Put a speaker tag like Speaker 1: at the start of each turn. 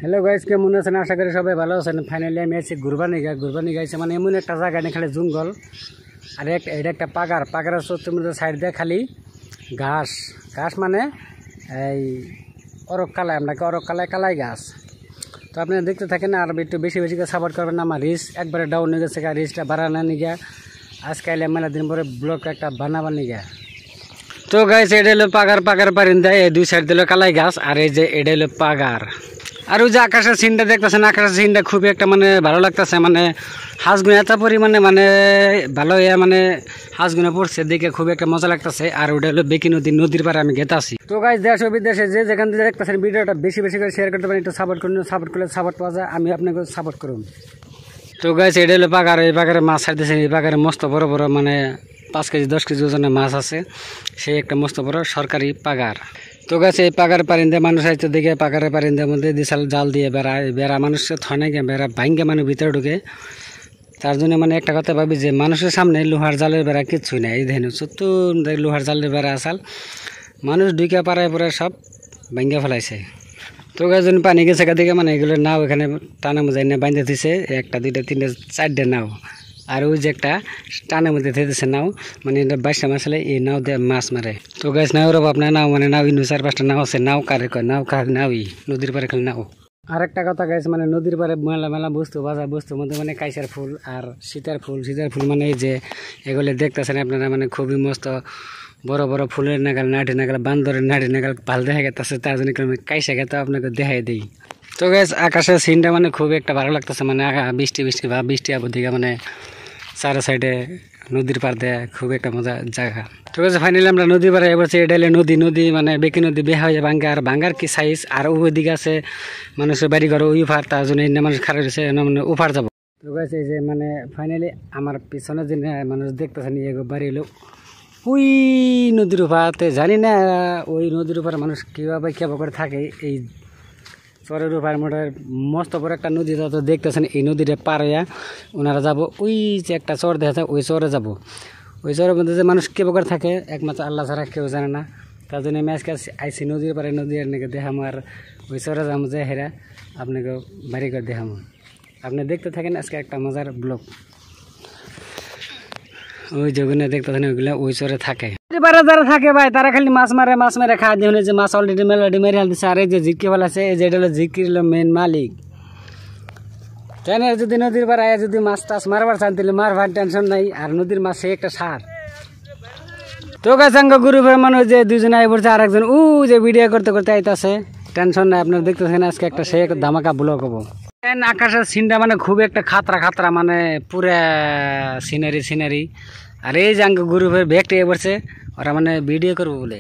Speaker 1: Hello guys, কেমন আছেন? আশা করি সবাই ভালো আছেন। ফাইনালি আমি আছি ঘুরবানি গাইছে মানে এমন একটা জায়গা নেই খালি জঙ্গল আর এটা একটা পাগারের চতুর মধ্যে সাইড দিয়ে খালি ঘাস ঘাস মানে এই অরকালাই, আপনাকে অরকালাই কালাই গাছ। তো আপনি দেখতে থাকেন আর একটু বেশি বেশি করে সাপোর্ট করবেন। আমার রিচ একবারে ডাউন হয়ে গেছে, রিচটা বাড়ানো নিয়ে গিয়া আজকে আইলে মেলা দিন পরে ব্লগ একটা বানাবানি গিয়া। তো গাইস, এটা হলো পাগার পারিন্দা, এই দুই সাইড দিল কালাই গাছ আর এই যে এটা হলো পাগার। আর ওই যে আকাশের সিনটা দেখতেছেন, আকাশের সিনটা খুবই একটা মানে ভালো লাগতেছে, মানে হাঁসগুলো এত পরিমাণে মানে ভালো মানে হাঁসগুলো পড়ছে দেখে খুব একটা মজা লাগতেছে। আর ওটা হলো বেকি নদীর পাড়ে আমি গেতে আসি। তো গাইস, দেশ ও বিদেশে যে যেখান থেকে দেখতেছেন ভিডিওটা বেশি বেশি করে শেয়ার করতে পারেন, একটু সাপোর্ট করুন। সাপোর্ট করলে সাপোর্ট পাওয়া যায়, আমি আপনাকে সাপোর্ট করুন। তো গাইস, এটা হলো পাগার, এই পাগারে মাছ ছাড়তেছেন। এই পাগারে মস্ত বড় বড় মানে 5 কেজি 10 কেজি ওজনের মাছ আছে, সেই একটা মস্ত বড় সরকারি পাগার। তো গাছে এই পাগার পারিন্দে মানুষ আসতে দেখে পাগারের পারিন্দের মধ্যে দিশাল জাল দিয়ে বেড়া মানুষ থয় না গিয়ে বেড়া ভাঙ্গে মানুষ ভিতরে ঢুকে। তার জন্য মানে একটা কথা ভাবি যে মানুষের সামনে লোহার জালের বেড়া কিচ্ছুই নাই। এই দেখেন চতুর লোহার জালের বেড়া আসাল, মানুষ ঢুকে পাড়ায় পরে সব ভাঙ্গে ফেলাইছে। তো গাছজন পানি গেছে দিকে মানে এগুলো নাও এখানে টানা মজাই না বাইন্দে দিছে, 1টা 2টা 3টা 4টে নাও। আর ওই যে একটা টানের মধ্যে থেতেছে নাও, মানে এটা 22টা মাছ হলে এই নাও দিয়ে মাছ মারে। তো গাছ নাওর আপনার নাও মানে নাও ইনু 4-5টা নাও আছে। নাও কারে কয়? নাও কার নাওই নদীর পারে খালি নাও। আর একটা কথা গাছ, মানে নদীর পারে মেলা মেলা বস্তু বাজার বস্তুর মধ্যে মানে কাইসার ফুল আর সীতার ফুল মানে এই যে এগুলো দেখতেছেন আপনারা, মানে খুবই মস্ত বড় বড় ফুলের নাগাল নাটি নাগাল বান্দরের নাটি নাগাল ভাল দেখা গেছে। তার জন্য কাইসা গেতে আপনাকে দেখাই দিই। তো গাছ আকাশের সিনটা মানে খুবই একটা ভালো লাগতেছে, মানে বৃষ্টি আবু দিকে মানে চারো সাইডে নদীর পার দেয়, খুব একটা মজা জায়গা। ঠিক আছে, ফাইনালি আমরা নদীর পাড়ে এবার এটা নদী মানে বেকি নদী বেহা হয়ে ভাঙ্গে। আর ভাঙ্গার কি সাইজ, আর ওই দিকে আছে মানুষের বাড়ি ঘর ওই উফার, তার জন্য মানুষ খারাপ হয়েছে মানে উফার যাবো। তো গাছ এই যে মানে ফাইনালি আমার পিছনে যে মানুষ দেখতেছেন বাড়ি এলো ওই নদীর উপাতে, জানি না ওই নদীর উপরে মানুষ কীভাবে কেবা করে থাকে। এই চরের উপর মোটর মস্ত বড় একটা নদী যত দেখতেছেন, এই নদীটা পার হইয়া ওনারা যাবো ওই যে একটা চর দেখা যায়, ওই চরে যাব। ওই চরের মধ্যে যে মানুষ কেবা করে থাকে একমাত্র আল্লাহ ছাড়া কেউ জানে না। তার জন্য আমি আজকে আইসি নদীর পারে, নদী নাকি দেখামো আর ওই চরে যাবো যে হেরা আপনাকে বাড়ি করে দেখামো। আপনি দেখতে থাকেন আজকে একটা মজার ব্লগ। ওই যেগুলো দেখতেছেন ওইগুলো ওই চরে থাকে। যারা থাকে ভাই তারা খালি মাছ মারে খায় দিয়ে যে মাছ অলরেডি মেরে হালতেছে। আর এই যে জিকি বলা আছে, এই যে এটা হলো জিকির মেন মালিক। কেন যদি নদীর পাড়ে যদি মাছ টাছ মারবার চান তাহলে মারবার টেনশন নাই। আর নদীর মাছ সে একটা সার। তো গাছাঙ্গ গ্রুপের মানুষ যে দুজনে আই পড়ছে, আর একজন যে ভিডিও করতে করতে আইতাছে, টেনশন নাই। আপনারা দেখতেছেন আজকে একটা সে একটা ধামাকা ব্লগ হবো। আকাশের সিনটা মানে খুব একটা খাতরা মানে পুরা সিনারি। আর এই যে গ্রুপের ব্যাগটা এ পড়ছে, ওরা মানে ভিডিও করবো বলে